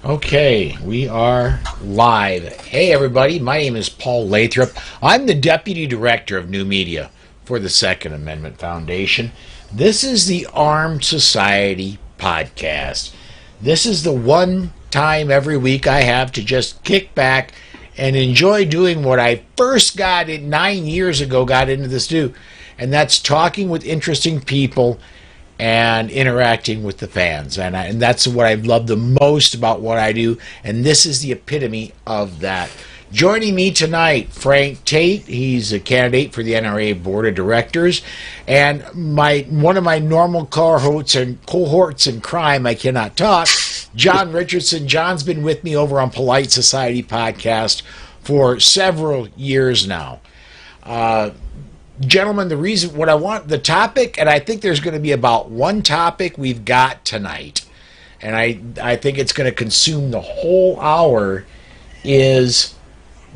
Okay, we are live. Hey everybody, my name is Paul Lathrop. I'm the Deputy Director of New Media for the Second Amendment Foundation. This is the Armed Society Podcast. This is the one time every week I have to just kick back and enjoy doing what I first got 9 years ago, got into this do, and that's talking with interesting people and interacting with the fans. And that's what I love the most about what I do, and this is the epitome of that. Joining me tonight, Frank Tait. He's a candidate for the NRA Board of Directors, and one of my normal cohorts in crime, I cannot talk, John Richardson. John's been with me over on Polite Society Podcast for several years now. Gentlemen, the topic, and I think there's going to be about one topic we've got tonight, and I think it's going to consume the whole hour, is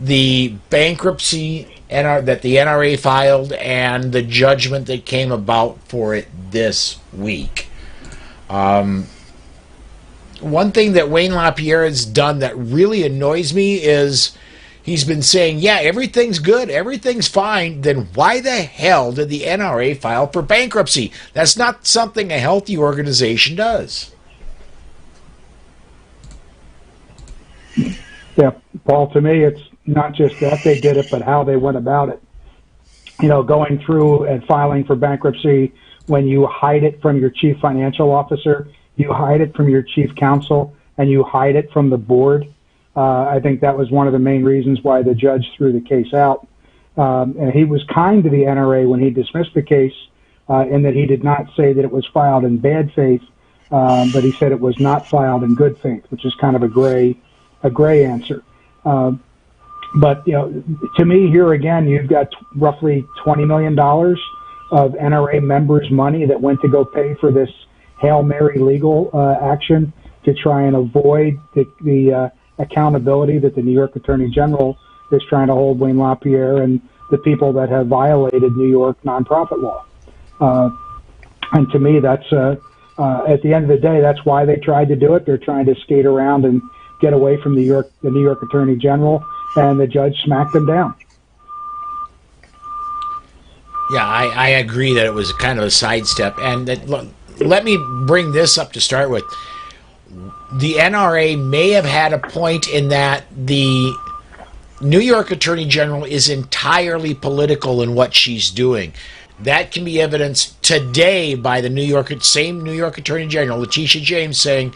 the bankruptcy that the NRA filed and the judgment that came about for it this week. One thing that Wayne LaPierre has done that really annoys me is he's been saying, yeah, everything's good, everything's fine, then why the hell did the NRA file for bankruptcy? That's not something a healthy organization does. Yeah, Paul, to me, it's not just that they did it, but how they went about it. You know, going through and filing for bankruptcy, when you hide it from your chief financial officer, you hide it from your chief counsel, and you hide it from the board. I think that was one of the main reasons why the judge threw the case out. And he was kind to the NRA when he dismissed the case, in that he did not say that it was filed in bad faith, but he said it was not filed in good faith, which is kind of a gray answer. But you know, to me, here again, you've got roughly $20 million of NRA members' money that went to go pay for this Hail Mary legal action to try and avoid the accountability that the New York Attorney General is trying to hold Wayne LaPierre and the people that have violated New York nonprofit law. And to me, that's at the end of the day, that's why they tried to do it. They're trying to skate around and get away from the New York Attorney General, and the judge smacked them down. Yeah, I agree that it was kind of a sidestep. And let me bring this up to start with. The NRA may have had a point in that the New York Attorney General is entirely political in what she's doing. That can be evidenced today by the same New York Attorney General, Letitia James, saying,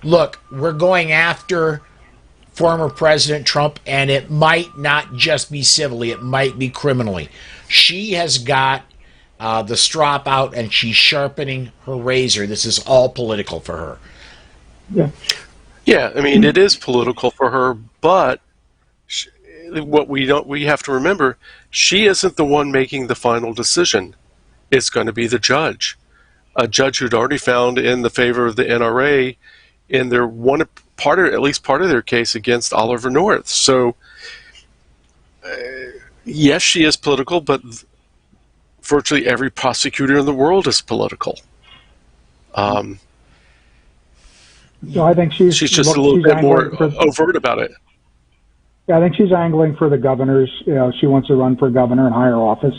look, we're going after former President Trump, and it might not just be civilly, it might be criminally. She has got the strop out, and she's sharpening her razor. This is all political for her. Yeah, I mean, it is political for her, but we have to remember, she isn't the one making the final decision. It's going to be the judge. A judge who'd already found in the favor of the NRA in their at least part of their case against Oliver North. So, yes, she is political, but virtually every prosecutor in the world is political. So I think she's just a little bit more overt about it. Yeah, I think she's angling for the governor's. You know, she wants to run for governor in higher office.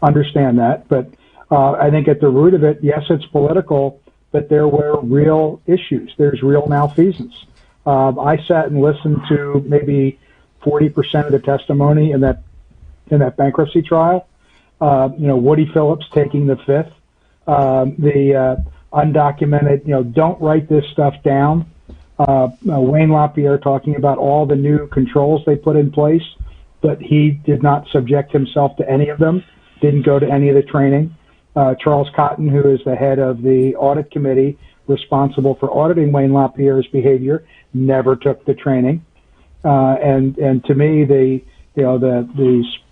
Understand that, but I think at the root of it, yes, it's political, but there were real issues. There's real malfeasance. I sat and listened to maybe 40% of the testimony in that bankruptcy trial. Woody Phillips taking the fifth. The undocumented, don't write this stuff down. Wayne LaPierre talking about all the new controls they put in place, but he did not subject himself to any of them, didn't go to any of the training. Charles Cotton, who is the head of the audit committee responsible for auditing Wayne LaPierre's behavior, never took the training. And to me, the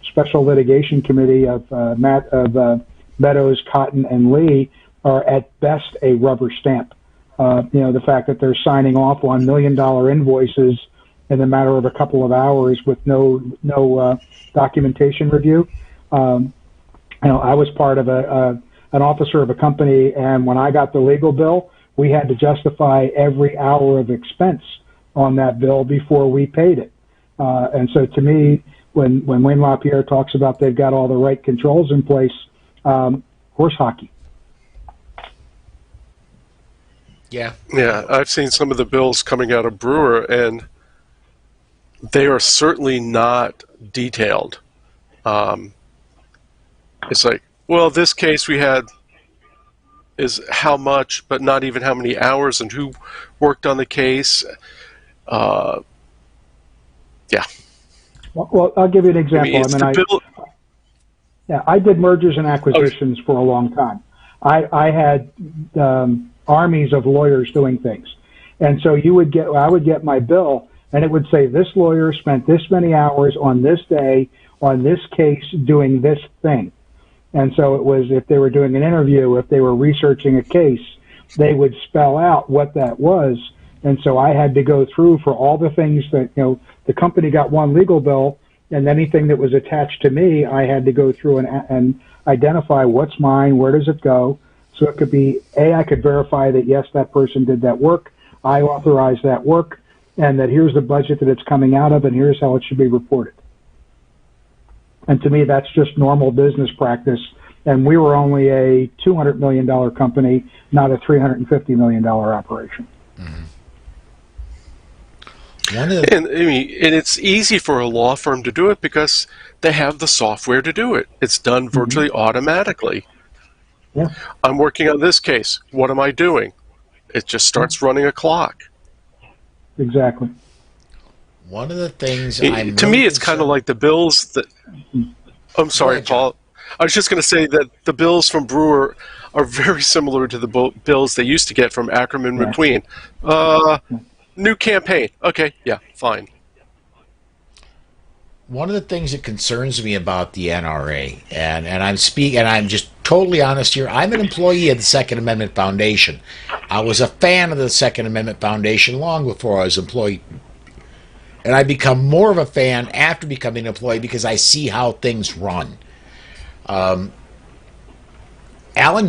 special litigation committee of Meadows, Cotton, and Lee are at best a rubber stamp. The fact that they're signing off on $1 million invoices in the matter of a couple of hours with no documentation review. I was part of an officer of a company, and when I got the legal bill, we had to justify every hour of expense on that bill before we paid it. And so to me, when Wayne LaPierre talks about they've got all the right controls in place, horse hockey. Yeah. Yeah, I've seen some of the bills coming out of Brewer, and they are certainly not detailed. It's like, well, this case we had is how much, but not even how many hours and who worked on the case. Yeah. Well, I'll give you an example. I did mergers and acquisitions for a long time. I had armies of lawyers doing things, and so I would get my bill, and it would say this lawyer spent this many hours on this day on this case doing this thing. And so it was, if they were doing an interview, if they were researching a case, they would spell out what that was. And so I had to go through for all the things that, the company got one legal bill, and anything that was attached to me, I had to go through and identify what's mine, where does it go. So it could be, I could verify that, yes, that person did that work, I authorized that work, and that here's the budget that it's coming out of, and here's how it should be reported. And to me, that's just normal business practice. And we were only a $200 million company, not a $350 million operation. Mm-hmm. And it's easy for a law firm to do it because they have the software to do it. It's done virtually automatically. Yeah. I'm working on this case. What am I doing? It just starts running a clock. Exactly. One of the things to me, it's kind of like the bills that. I'm sorry, ahead, Paul. I was just going to say that the bills from Brewer are very similar to the bills they used to get from Ackerman McQueen. New campaign. Okay, yeah, fine. One of the things that concerns me about the NRA, and I'm just totally honest here, I'm an employee of the Second Amendment Foundation. I was a fan of the Second Amendment Foundation long before I was employed. And I become more of a fan after becoming an employee because I see how things run. Alan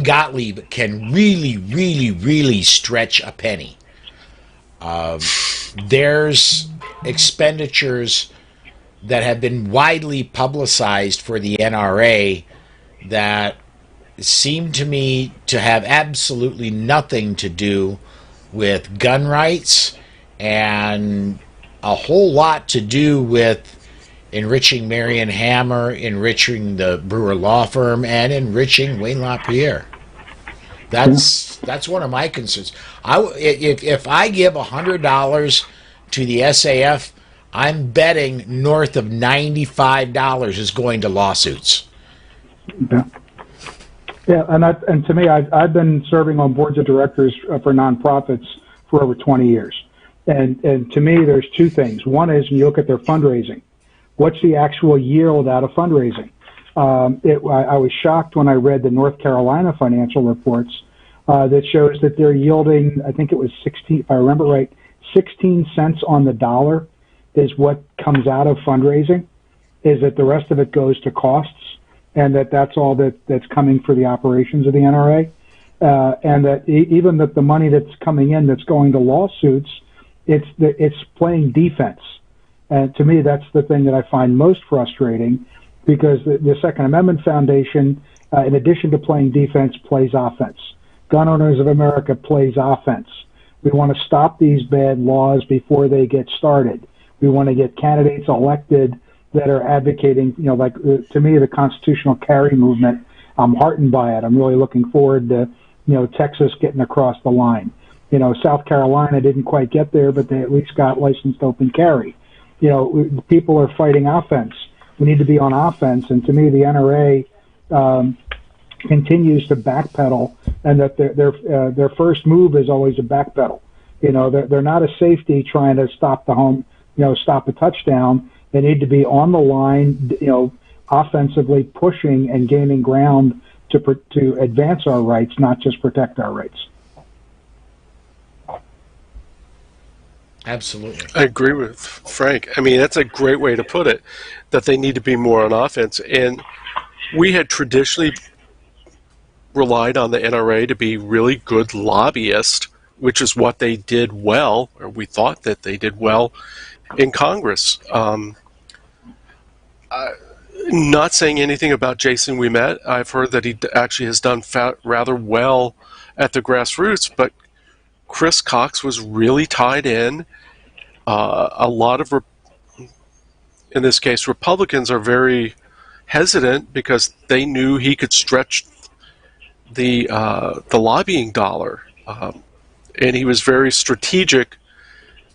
Gottlieb can really, really, really stretch a penny. There's expenditures that have been widely publicized for the NRA that seem to me to have absolutely nothing to do with gun rights and a whole lot to do with enriching Marion Hammer, enriching the Brewer Law Firm, and enriching Wayne LaPierre. That's one of my concerns. If I give $100 to the SAF, I'm betting north of $95 is going to lawsuits. Yeah, and to me, I've been serving on boards of directors for nonprofits for over 20 years. And to me, there's two things. One is when you look at their fundraising, what's the actual yield out of fundraising? I was shocked when I read the North Carolina financial reports that shows that they're yielding, I think it was 16, if I remember right, 16 cents on the dollar is what comes out of fundraising, is that the rest of it goes to costs, and that's all that's coming for the operations of the NRA. And that even that the money that's coming in that's going to lawsuits, it's playing defense. And to me, that's the thing that I find most frustrating, because the Second Amendment Foundation, in addition to playing defense, plays offense. Gun Owners of America plays offense. We want to stop these bad laws before they get started. We want to get candidates elected that are advocating, like to me, the constitutional carry movement. I'm heartened by it. I'm really looking forward to, Texas getting across the line. South Carolina didn't quite get there, but they at least got licensed open carry. People are fighting offense. We need to be on offense. And to me, the NRA continues to backpedal, and that their first move is always a backpedal. They're not a safety trying to stop stop a touchdown. They need to be on the line, offensively pushing and gaining ground to advance our rights, not just protect our rights. Absolutely. I agree with Frank. I mean, that's a great way to put it, that they need to be more on offense. And we had traditionally relied on the NRA to be really good lobbyists, which is what they did well, or we thought that they did well in Congress. Not saying anything about Jason Ouimet. I've heard that he actually has done rather well at the grassroots, but Chris Cox was really tied in. A lot of, in this case, Republicans are very hesitant because they knew he could stretch the lobbying dollar, and he was very strategic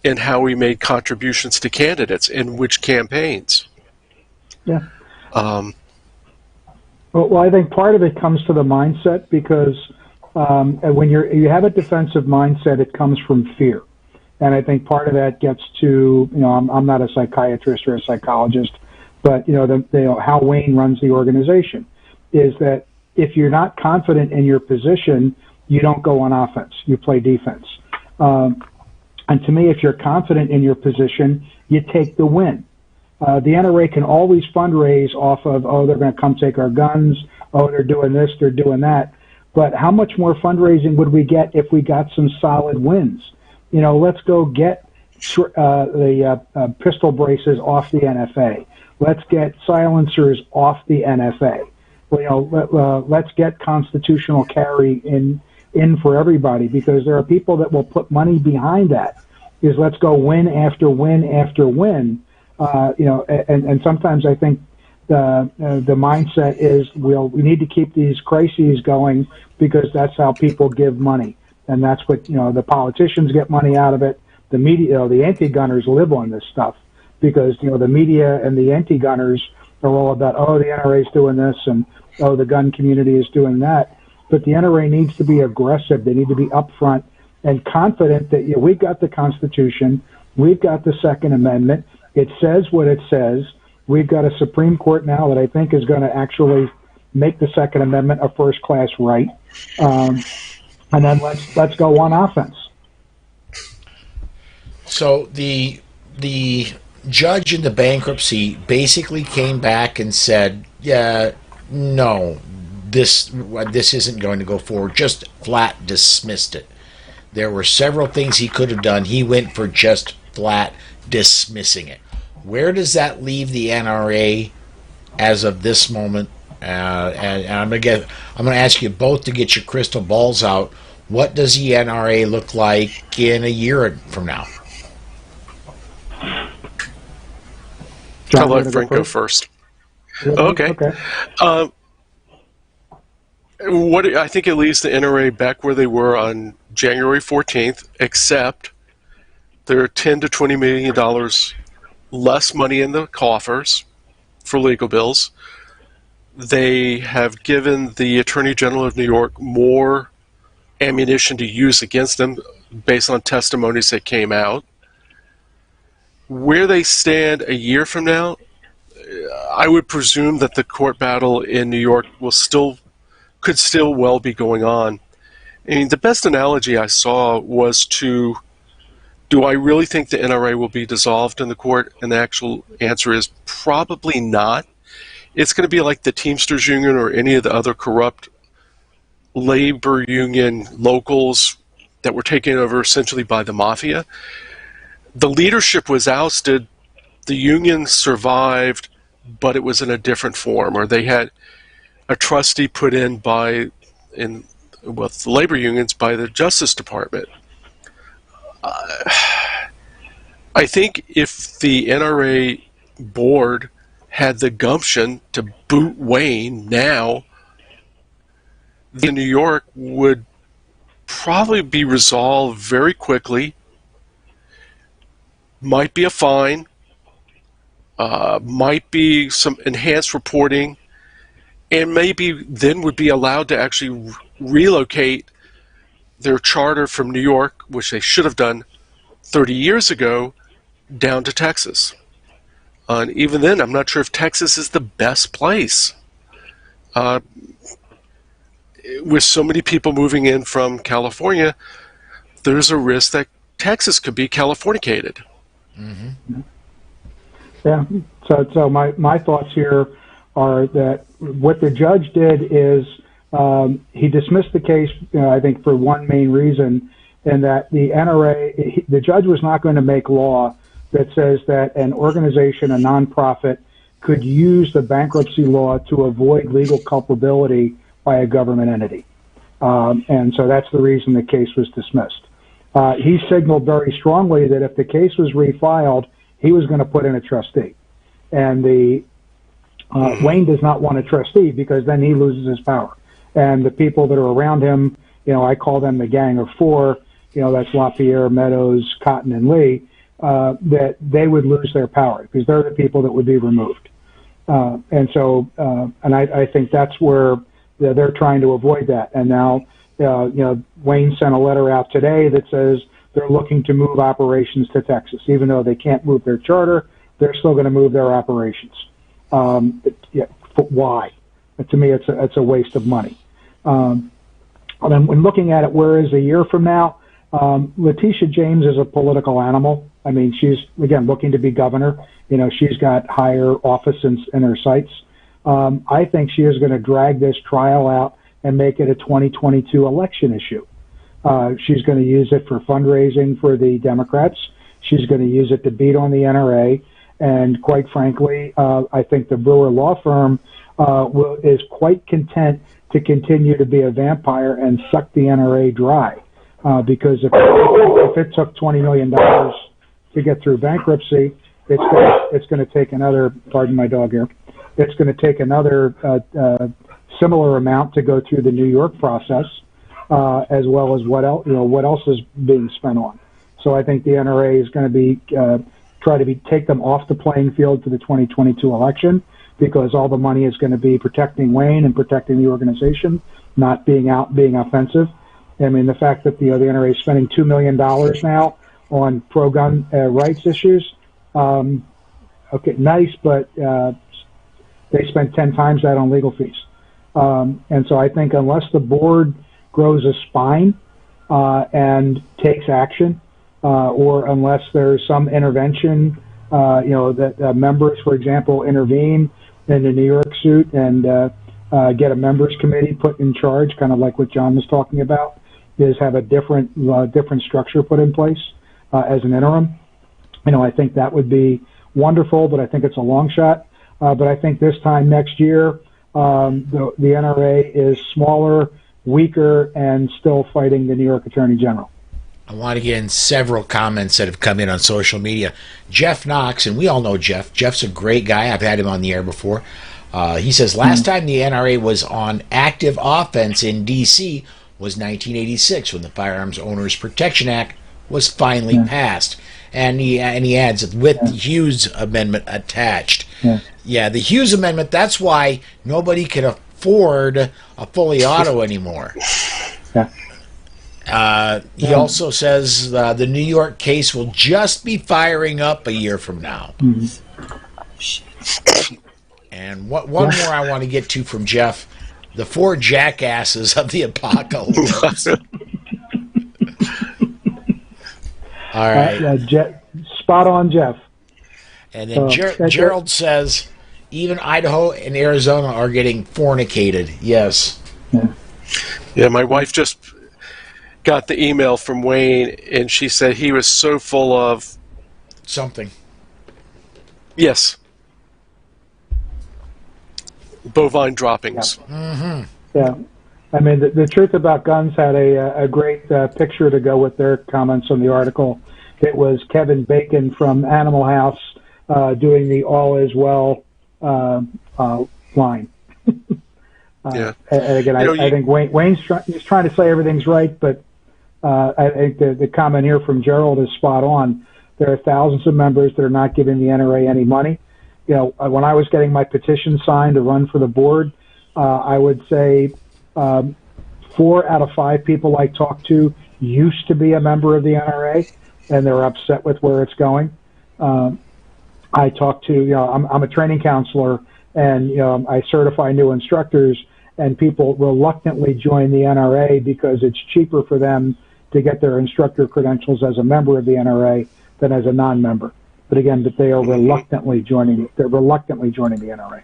in how he made contributions to candidates in which campaigns. Yeah. Well, I think part of it comes to the mindset because when you have a defensive mindset, it comes from fear. And I think part of that gets to, I'm not a psychiatrist or a psychologist, but, how Wayne runs the organization is that if you're not confident in your position, you don't go on offense, you play defense. And to me, if you're confident in your position, you take the win. The NRA can always fundraise off of, they're going to come take our guns, they're doing this, they're doing that. But how much more fundraising would we get if we got some solid wins? Let's go get the pistol braces off the NFA. Let's get silencers off the NFA. Let's get constitutional carry in for everybody, because there are people that will put money behind that. Let's go win after win after win. And sometimes I think the mindset is we need to keep these crises going because that's how people give money, and that's what the politicians get money out of it. The media, the anti-gunners live on this stuff because the media and the anti-gunners are all about the NRA is doing this and the gun community is doing that. But the NRA needs to be aggressive. They need to be upfront and confident that we've got the Constitution, we've got the Second Amendment. It says what it says. We've got a Supreme Court now that I think is going to actually make the Second Amendment a first-class right. And then let's go on offense. So the judge in the bankruptcy basically came back and said, "Yeah, no, this isn't going to go forward." Just flat dismissed it. There were several things he could have done. He went for just flat dismissing it. Where does that leave the NRA as of this moment? And I'm gonna ask you both to get your crystal balls out. What does the NRA look like in a year from now? I'll let Frank go first. Okay. I think it leaves the NRA back where they were on January 14th, except there are $10 to $20 million less money in the coffers for legal bills. They have given the Attorney General of New York more ammunition to use against them based on testimonies that came out. Where they stand a year from now, I would presume that the court battle in New York could still well be going on. I mean, the best analogy I saw was do I really think the NRA will be dissolved in the court? And the actual answer is probably not. It's going to be like the Teamsters Union or any of the other corrupt labor union locals that were taken over essentially by the mafia. The leadership was ousted, the union survived, but it was in a different form, or they had a trustee put in with the labor unions by the Justice Department. I think if the NRA board had the gumption to boot Wayne now, the New York would probably be resolved very quickly. Might be a fine, might be some enhanced reporting, and maybe then would be allowed to actually relocate their charter from New York, which they should have done 30 years ago, down to Texas. And even then, I'm not sure if Texas is the best place. With so many people moving in from California, there's a risk that Texas could be Californicated. Mm-hmm. Yeah. So my thoughts here are that what the judge did is He dismissed the case, I think, for one main reason, in that the NRA, the judge was not going to make law that says that an organization, a nonprofit, could use the bankruptcy law to avoid legal culpability by a government entity. And so that's the reason the case was dismissed. He signaled very strongly that if the case was refiled, he was going to put in a trustee. And Wayne does not want a trustee because then he loses his power. And the people that are around him, I call them the Gang of Four, that's LaPierre, Meadows, Cotton, and Lee, that they would lose their power because they're the people that would be removed. And I think that's where they're trying to avoid that. And now, Wayne sent a letter out today that says they're looking to move operations to Texas. Even though they can't move their charter, they're still going to move their operations. Why? To me, it's a waste of money. And then when looking at it, where is a year from now? Letitia James is a political animal. I mean, she's, again, looking to be governor. She's got higher office in her sights. I think she is going to drag this trial out and make it a 2022 election issue. She's going to use it for fundraising for the Democrats. She's going to use it to beat on the NRA. And quite frankly, I think the Brewer Law Firm is quite content to continue to be a vampire and suck the NRA dry. Because if it took $20 million to get through bankruptcy, it's going to take another, pardon my dog here, it's going to take another similar amount to go through the New York process, as well as what else is being spent on. So I think the NRA is going to be take them off the playing field for the 2022 election, because all the money is going to be protecting Wayne and protecting the organization, not being offensive. I mean, the fact that the NRA is spending $2 million now on pro-gun rights issues, okay, nice, but they spent 10 times that on legal fees. And so I think unless the board grows a spine and takes action, or unless there's some intervention, that members, for example, intervene in the New York suit and get a members committee put in charge, kind of like what John was talking about, is have a different structure put in place as an interim. I think that would be wonderful, but I think it's a long shot. But I think this time next year, the NRA is smaller, weaker, and still fighting the New York Attorney General. I want to get in several comments that have come in on social media. Jeff Knox, and we all know Jeff. Jeff's a great guy. I've had him on the air before. He says, last time the NRA was on active offense in D.C. was 1986, when the Firearms Owners Protection Act was finally passed. And he adds, with the Hughes Amendment attached. Yeah, the Hughes Amendment, that's why nobody can afford a fully auto anymore. He also says the New York case will just be firing up a year from now. And one more I want to get to from Jeff, the four jackasses of the apocalypse. All right. Spot on, Jeff. And then Gerald says, even Idaho and Arizona are getting fornicated. Yes. Yeah, my wife just got the email from Wayne, and she said he was so full of something. Yes. Bovine droppings. Yeah. I mean, the Truth About Guns had a great picture to go with their comments on the article. It was Kevin Bacon from Animal House doing the All Is Well line. Yeah. And again, I think Wayne's he's trying to say everything's right, but I think the comment here from Gerald is spot on. There are thousands of members that are not giving the NRA any money. When I was getting my petition signed to run for the board, I would say 4 out of 5 people I talked to used to be a member of the NRA, and they're upset with where it's going. I talked to, I'm a training counselor, and I certify new instructors, and people reluctantly join the NRA because it's cheaper for them to get their instructor credentials as a member of the NRA than as a non-member. But again, that they are reluctantly joining. They're reluctantly joining the NRA.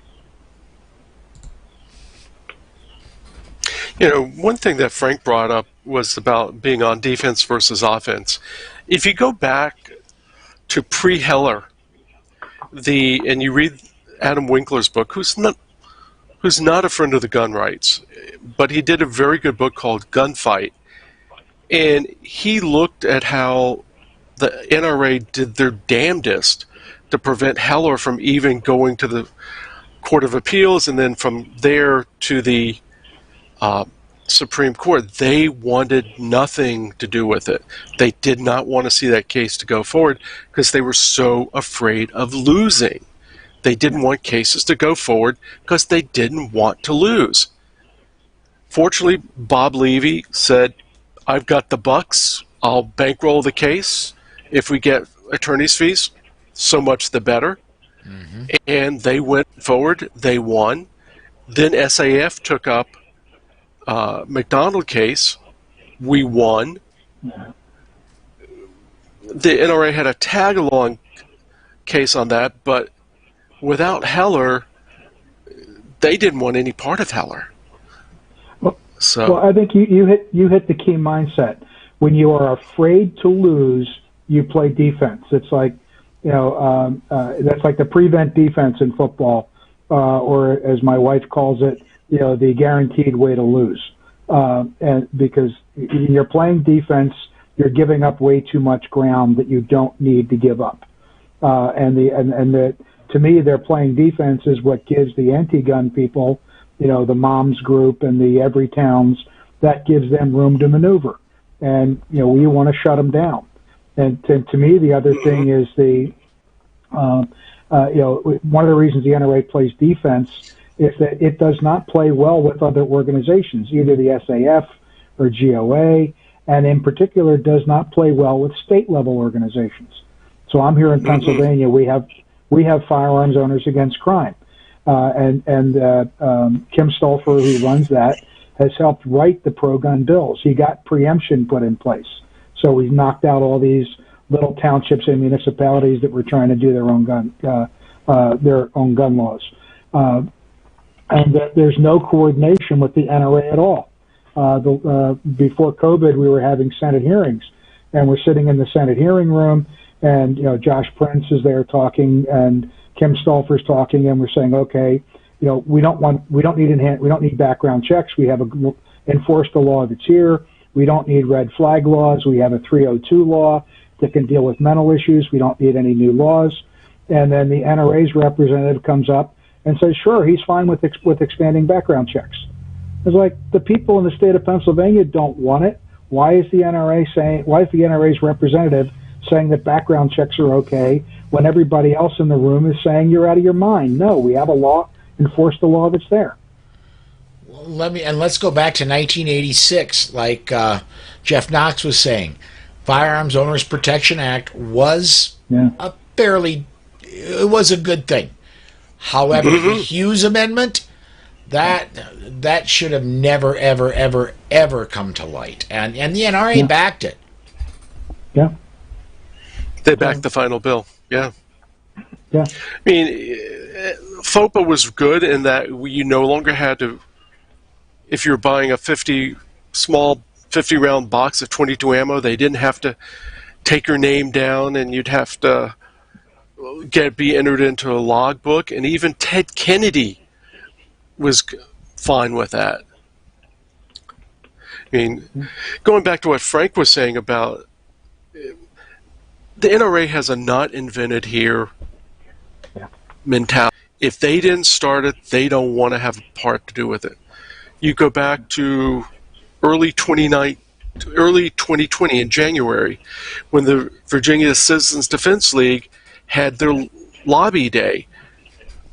One thing that Frank brought up was about being on defense versus offense. If you go back to pre-Heller, and you read Adam Winkler's book, who's not a friend of the gun rights, but he did a very good book called Gunfight, and he looked at how the NRA did their damnedest to prevent Heller from even going to the Court of Appeals, and then from there to the Supreme Court. They wanted nothing to do with it. They did not want to see that case to go forward because they were so afraid of losing. They didn't want cases to go forward because they didn't want to lose. Fortunately, Bob Levy said, I've got the bucks. I'll bankroll the case. If we get attorney's fees, so much the better. Mm-hmm. And they went forward. They won. Then SAF took up McDonald case. We won. The NRA had a tag-along case on that, but without Heller, they didn't want any part of Heller. Well, I think you hit the key mindset. When you are afraid to lose, you play defense. It's like, that's like the prevent defense in football, or as my wife calls it, the guaranteed way to lose. And because you're playing defense, you're giving up way too much ground that you don't need to give up. To me, they're playing defense is what gives the anti-gun people, the moms group and the every towns, that gives them room to maneuver. And, we want to shut them down. And to me, the other thing is one of the reasons the NRA plays defense is that it does not play well with other organizations, either the SAF or GOA, and in particular does not play well with state-level organizations. So I'm here in Pennsylvania. We have Firearms Owners Against Crime, and Kim Stolfer, who runs that, has helped write the pro-gun bills. He got preemption put in place, so he's knocked out all these little townships and municipalities that were trying to do their own gun laws, and there's no coordination with the NRA at all. Before COVID, we were having Senate hearings, and we're sitting in the Senate hearing room. And Josh Prince is there talking, and Kim Stolfer's talking, and we're saying, okay, we don't need background checks. We have enforce the law that's here. We don't need red flag laws. We have a 302 law that can deal with mental issues. We don't need any new laws. And then the NRA's representative comes up and says, sure, he's fine with expanding background checks. It's like the people in the state of Pennsylvania don't want it. Why is the NRA's representative saying that background checks are okay when everybody else in the room is saying you're out of your mind? No, we have a law. Enforce the law that's there. Well, let's go back to 1986, like Jeff Knox was saying. Firearms Owners Protection Act was a good thing. However, the Hughes Amendment, that should have never, ever, ever, ever come to light, and the NRA backed it. Yeah. They backed the final bill. Yeah. Yeah. I mean, FOPA was good in that you no longer had to, if you're buying a small 50-round box of .22 ammo, they didn't have to take your name down, and you'd have to be entered into a logbook. And even Ted Kennedy was fine with that. I mean, going back to what Frank was saying about the NRA has a not invented here mentality. If they didn't start it, they don't want to have a part to do with it. You go back to early 2020 in January, when the Virginia Citizens Defense League had their lobby day.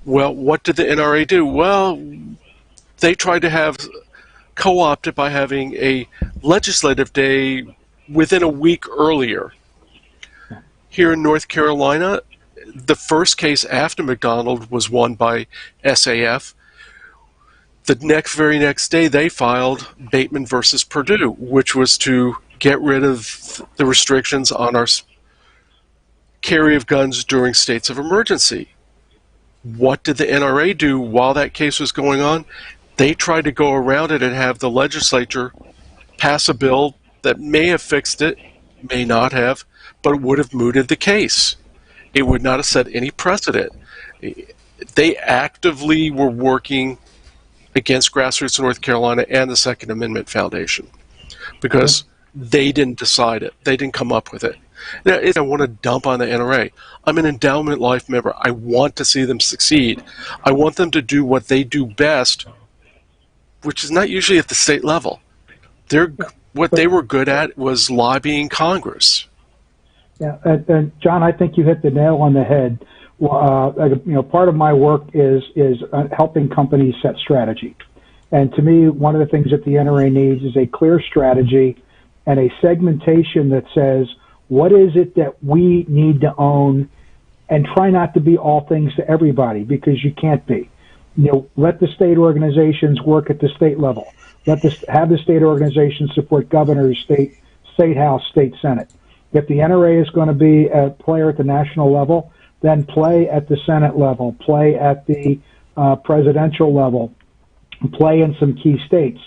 Well, what did the NRA do? Well, they tried to have co-opted by having a legislative day within a week earlier. Here in North Carolina, the first case after McDonald was won by SAF. The very next day, they filed Bateman versus Purdue, which was to get rid of the restrictions on our carry of guns during states of emergency. What did the NRA do while that case was going on? They tried to go around it and have the legislature pass a bill that may have fixed it, may not have, but it would have mooted the case. It would not have set any precedent. They actively were working against Grassroots North Carolina and the Second Amendment Foundation because they didn't decide it. They didn't come up with it. Now, if I want to dump on the NRA, I'm an endowment life member. I want to see them succeed. I want them to do what they do best, which is not usually at the state level. What they were good at was lobbying Congress. Yeah, and John, I think you hit the nail on the head. Part of my work is helping companies set strategy. And to me, one of the things that the NRA needs is a clear strategy and a segmentation that says, what is it that we need to own, and try not to be all things to everybody, because you can't be. Let the state organizations work at the state level. Have the state organizations support governors, state house, state senate. If the NRA is going to be a player at the national level, then play at the Senate level, play at the presidential level, play in some key states,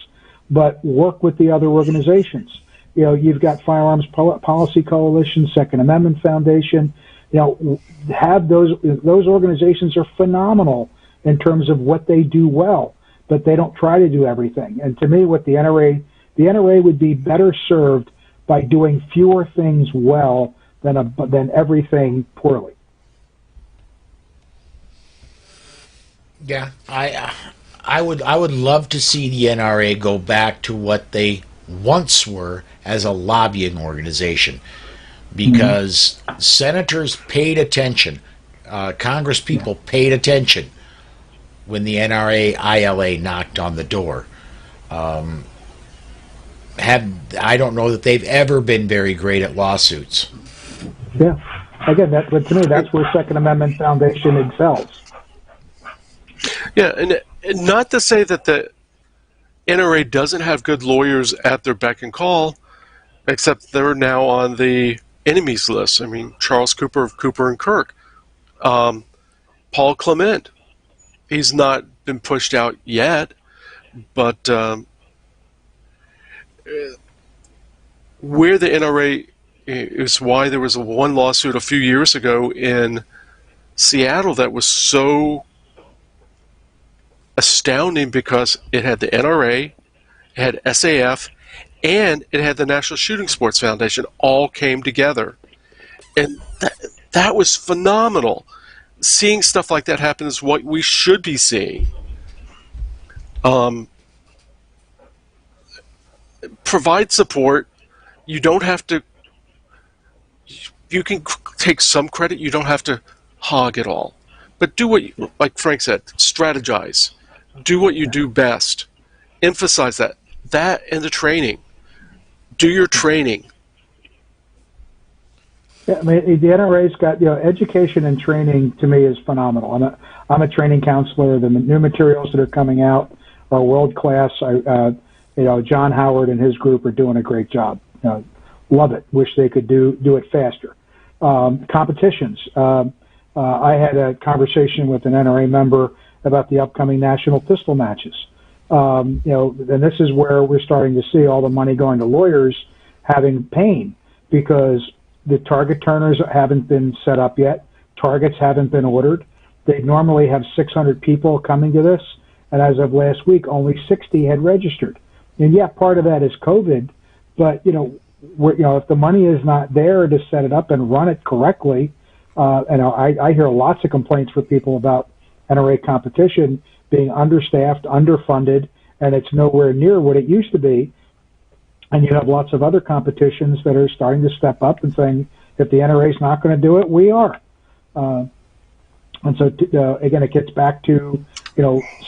but work with the other organizations. You've got Firearms Policy Coalition, Second Amendment Foundation. Have those organizations are phenomenal in terms of what they do well, but they don't try to do everything. And to me, what the NRA would be better served by doing fewer things well than everything poorly. Yeah, I would love to see the NRA go back to what they once were as a lobbying organization, because senators paid attention, Congress people paid attention when the NRA ILA knocked on the door. I don't know that they've ever been very great at lawsuits. Yeah, again, but to me, that's where Second Amendment Foundation excels. Yeah, and not to say that the NRA doesn't have good lawyers at their beck and call, except they're now on the enemies list. I mean, Charles Cooper of Cooper and Kirk, Paul Clement. He's not been pushed out yet, but where the NRA is why there was one lawsuit a few years ago in Seattle that was so astounding, because it had the NRA, it had SAF, and it had the National Shooting Sports Foundation all came together. And that was phenomenal. Seeing stuff like that happen is what we should be seeing. Provide support. You don't have to. You can take some credit. You don't have to hog it all. But do what, like Frank said, strategize. Do what you do best. Emphasize that. That and the training. Do your training. Yeah, I mean, the NRA's got, education and training to me is phenomenal. I'm a training counselor. The new materials that are coming out are world class. John Howard and his group are doing a great job. Love it. Wish they could do it faster. Competitions. I had a conversation with an NRA member about the upcoming national pistol matches. And this is where we're starting to see all the money going to lawyers having pain, because the target turners haven't been set up yet. Targets haven't been ordered. They normally have 600 people coming to this, and as of last week, only 60 had registered. And yeah, part of that is COVID, but if the money is not there to set it up and run it correctly, I hear lots of complaints from people about NRA competition being understaffed, underfunded, and it's nowhere near what it used to be. And you have lots of other competitions that are starting to step up and saying, if the NRA is not going to do it, we are. And so, again, it gets back to,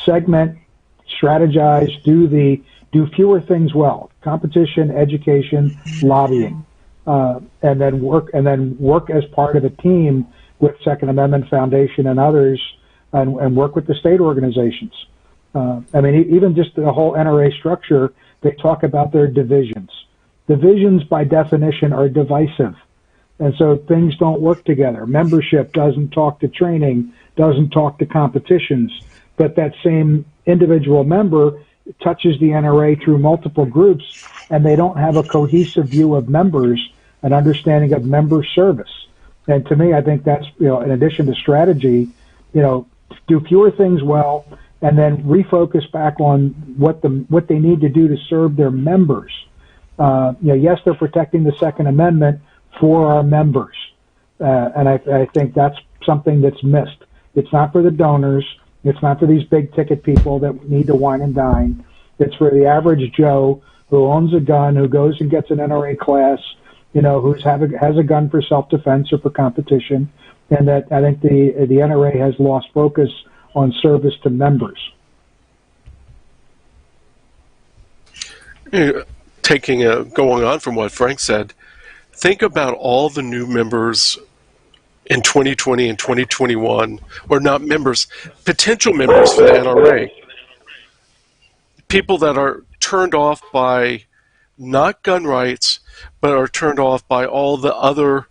segment, strategize, do fewer things well: competition, education, lobbying, and then work as part of a team with Second Amendment Foundation and others, and work with the state organizations. Even just the whole NRA structure, they talk about their divisions. Divisions, by definition, are divisive. And so things don't work together. Membership doesn't talk to training, doesn't talk to competitions, but that same individual member touches the NRA through multiple groups, and they don't have a cohesive view of members, an understanding of member service. And to me, I think that's, in addition to strategy, do fewer things well, and then refocus back on what they need to do to serve their members. Yes, they're protecting the Second Amendment for our members, and I think that's something that's missed. It's not for the donors. It's not for these big ticket people that need to wine and dine. It's for the average Joe who owns a gun, who goes and gets an NRA class, who's has a gun for self-defense or for competition, and that I think the NRA has lost focus on service to members. Going on from what Frank said, think about all the new members in 2020 and 2021, or not members, potential members for the NRA. People that are turned off by not gun rights, but are turned off by all the other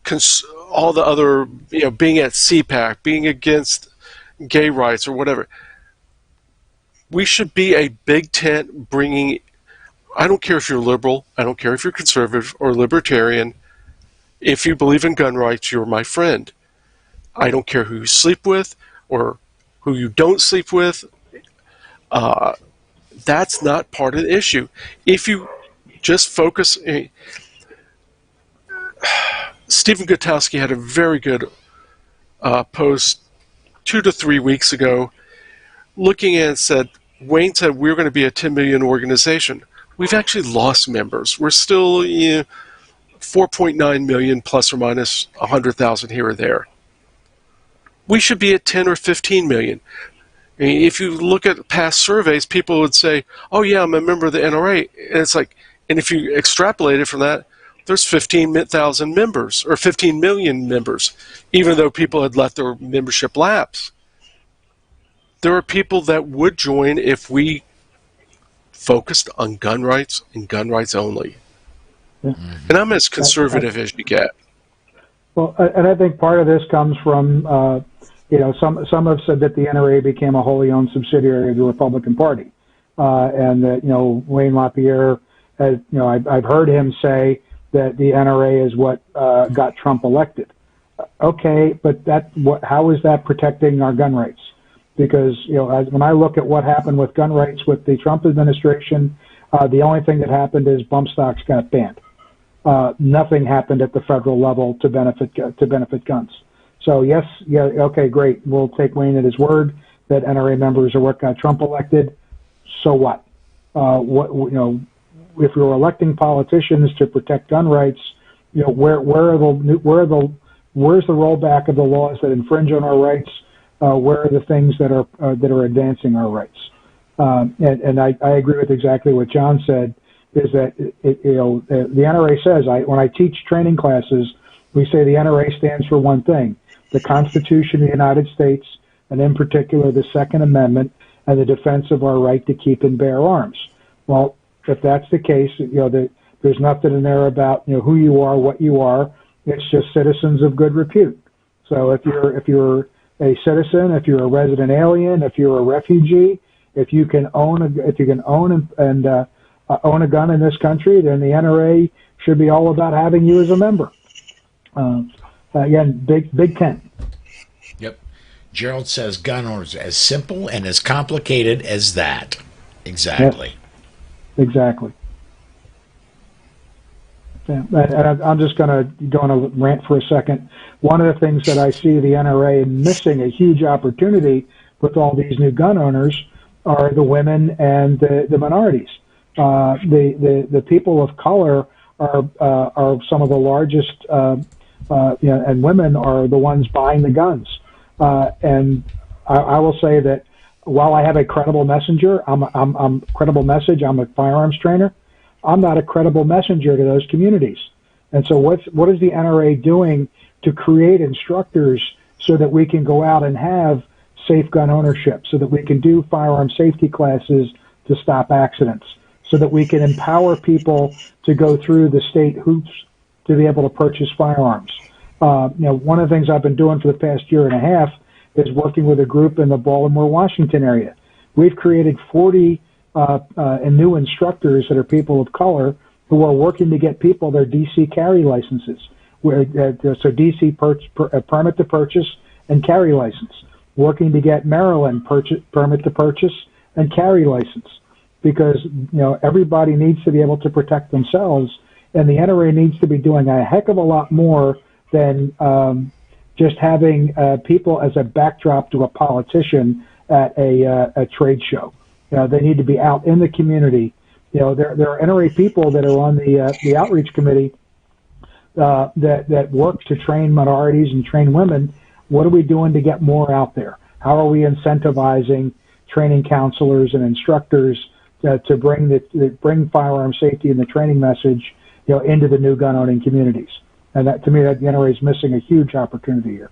being at CPAC, being against gay rights or whatever. We should be a big tent bringing, I don't care if you're liberal, I don't care if you're conservative or libertarian. If you believe in gun rights, you're my friend. I don't care who you sleep with or who you don't sleep with. That's not part of the issue. If you just focus... Stephen Gutowski had a very good post 2 to 3 weeks ago looking at it, said, Wayne said we're going to be a 10 million organization. We've actually lost members. We're still 4.9 million plus or minus 100,000 here or there. We should be at 10 or 15 million. I mean, if you look at past surveys, people would say, oh yeah, I'm a member of the NRA. And it's like, and if you extrapolate it from that, there's 15,000 members or 15 million members, even though people had let their membership lapse. There are people that would join if we focused on gun rights and gun rights only. Yeah. And I'm as conservative as you get. Well, and I think part of this comes from, some have said that the NRA became a wholly owned subsidiary of the Republican Party, and that Wayne LaPierre has, I've heard him say that the NRA is what got Trump elected. Okay, but how is that protecting our gun rights? Because when I look at what happened with gun rights with the Trump administration, the only thing that happened is bump stocks got banned. Nothing happened at the federal level to benefit guns. So yes, okay, great. We'll take Wayne at his word that NRA members are what got Trump elected. So what? If you're electing politicians to protect gun rights, where's the rollback of the laws that infringe on our rights? Where are the things that are advancing our rights? And I agree with exactly what John said. Is that the NRA says when I teach training classes, we say the NRA stands for one thing: the Constitution of the United States, and in particular the Second Amendment and the defense of our right to keep and bear arms. Well, if that's the case, there's nothing in there about who you are, what you are. It's just citizens of good repute. So if you're a citizen, if you're a resident alien, if you're a refugee, if you can own a gun in this country, then the NRA should be all about having you as a member. Again, big tent. Yep. Gerald says gun owners as simple and as complicated as that. Exactly. Yes. Exactly. Yeah, and I'm just going to go on a rant for a second. One of the things that I see the NRA missing a huge opportunity with all these new gun owners are the women and the minorities. The people of color are some of the largest, and women are the ones buying the guns. And I will say that while I have a credible messenger, I'm credible message. I'm a firearms trainer. I'm not a credible messenger to those communities. And so what is the NRA doing to create instructors so that we can go out and have safe gun ownership, so that we can do firearm safety classes to stop accidents, so that we can empower people to go through the state hoops to be able to purchase firearms? One of the things I've been doing for the past year and a half is working with a group in the Baltimore, Washington area. We've created 40 new instructors that are people of color who are working to get people their DC carry licenses, so DC permit to purchase and carry license, working to get Maryland permit to purchase and carry license, because everybody needs to be able to protect themselves, and the NRA needs to be doing a heck of a lot more than just having people as a backdrop to a politician at a trade show. They need to be out in the community. There are NRA people that are on the outreach committee that work to train minorities and train women. What are we doing to get more out there? How are we incentivizing training counselors and instructors to bring firearm safety and the training message, into the new gun owning communities? And that, to me, that the NRA is missing a huge opportunity here.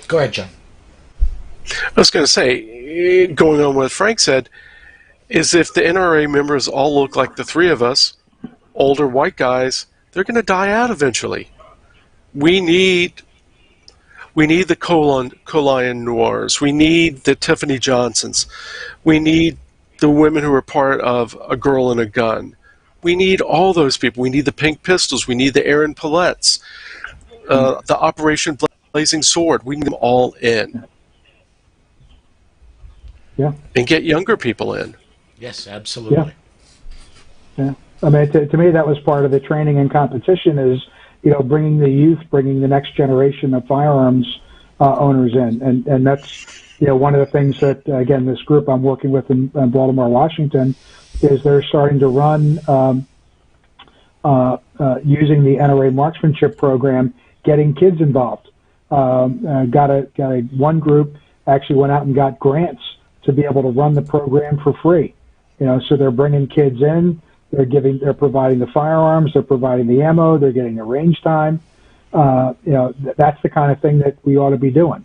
Go ahead, John. I was going to say, going on what Frank said, is if the NRA members all look like the three of us, older white guys, they're going to die out eventually. We need the Colin Noirs. We need the Tiffany Johnsons. We need the women who are part of A Girl and a Gun. We need all those people. We need the Pink Pistols. We need the Aaron Paulettes, the Operation Blazing Sword. We need them all in. Yeah. And get younger people in. Yes, absolutely. Yeah. I mean, to me, that was part of the training and competition is, bringing the youth, bringing the next generation of firearms owners in. And that's, one of the things that, again, this group I'm working with in Baltimore, Washington, is they're starting to run, using the NRA marksmanship program, getting kids involved. One group actually went out and got grants to be able to run the program for free. So they're bringing kids in, they're providing the firearms, they're providing the ammo, they're getting the range time. That's the kind of thing that we ought to be doing.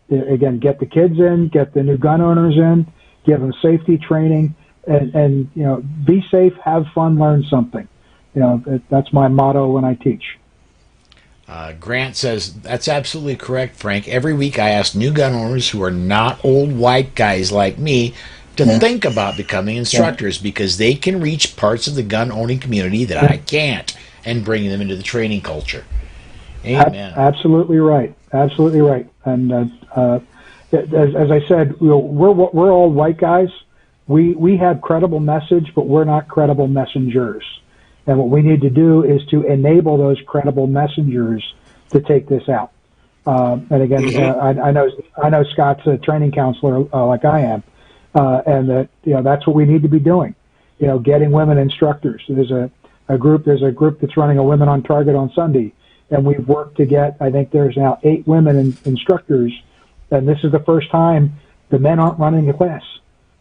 Again, get the kids in, get the new gun owners in, give them safety training, and be safe, have fun, learn something. That's my motto when I teach. Grant says, that's absolutely correct, Frank. Every week I ask new gun owners who are not old white guys like me to think about becoming instructors because they can reach parts of the gun owning community that I can't and bring them into the training culture. Amen. Absolutely right. Absolutely right. And as I said, we're all white guys. We have credible message, but we're not credible messengers. And what we need to do is to enable those credible messengers to take this out. And again, I know Scott's a training counselor like I am, and that that's what we need to be doing. Getting women instructors. There's a group that's running a Women on Target on Sunday, and we've worked to get. I think there's now 8 women instructors, and this is the first time the men aren't running the class.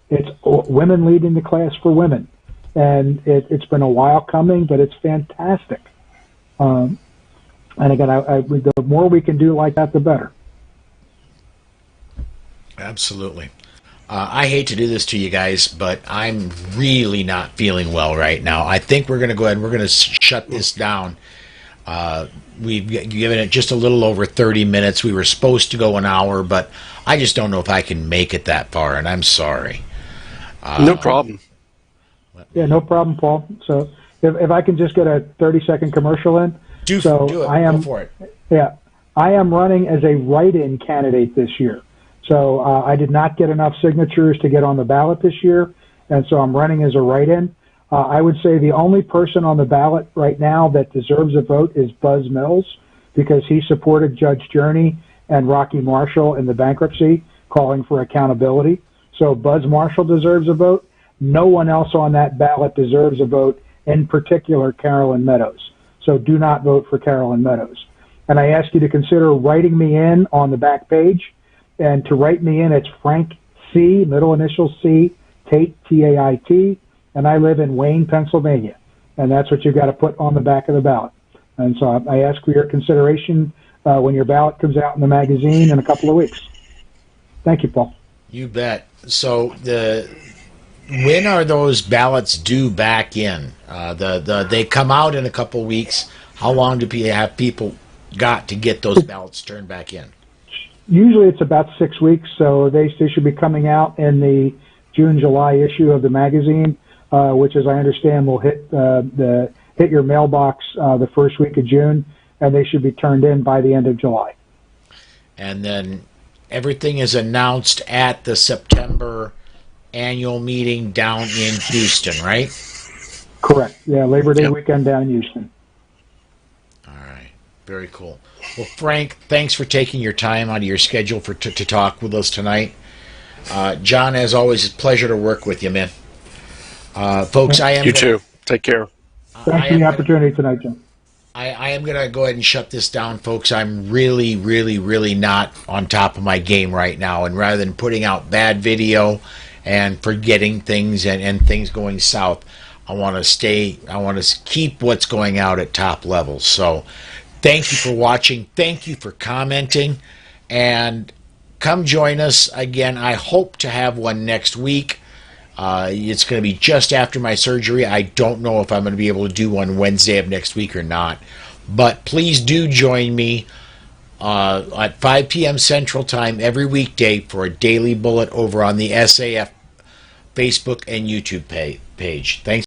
It's women leading the class for women. And it's been a while coming, but it's fantastic. And again, the more we can do like that, the better. Absolutely. I hate to do this to you guys, but I'm really not feeling well right now. I think we're going to go ahead and we're going to shut this down. We've given it just a little over 30 minutes. We were supposed to go an hour, but I just don't know if I can make it that far, and I'm sorry. No problem. Yeah, no problem, Paul. So if I can just get a 30-second commercial in. Do it. Go for it. Yeah. I am running as a write-in candidate this year. So I did not get enough signatures to get on the ballot this year, and so I'm running as a write-in. I would say the only person on the ballot right now that deserves a vote is Buzz Mills, because he supported Judge Journey and Rocky Marshall in the bankruptcy, calling for accountability. So Buzz Marshall deserves a vote. No one else on that ballot deserves a vote, in particular Carolyn Meadows. So do not vote for Carolyn Meadows. And I ask you to consider writing me in on the back page. And to write me in, it's Frank C., middle initial C, Tait, T-A-I-T, and I live in Wayne, Pennsylvania. And that's what you've got to put on the back of the ballot. And so I ask for your consideration when your ballot comes out in the magazine in a couple of weeks. Thank you, Paul. You bet. So when are those ballots due back in? They come out in a couple of weeks. How long do have people got to get those ballots turned back in? Usually it's about 6 weeks, so they should be coming out in the June-July issue of the magazine, which, as I understand, will hit your mailbox the first week of June, and they should be turned in by the end of July. And then everything is announced at the September annual meeting down in Houston, right? Correct. Yeah, Labor Day weekend down in Houston. All right. Very cool. Well, Frank, thanks for taking your time out of your schedule to talk with us tonight. John, as always, it's a pleasure to work with you, man. Folks, You too. Take care. Thanks for the opportunity tonight, John. I am going to go ahead and shut this down, folks. I'm really, really, really not on top of my game right now. And rather than putting out bad video and forgetting things and things going south, I want to keep what's going out at top levels. So thank you for watching. Thank you for commenting. And come join us again. I hope to have one next week. It's going to be just after my surgery. I don't know if I'm going to be able to do one Wednesday of next week or not. But please do join me at 5 p.m. Central Time every weekday for a daily bullet over on the SAF Facebook and YouTube page. Thanks.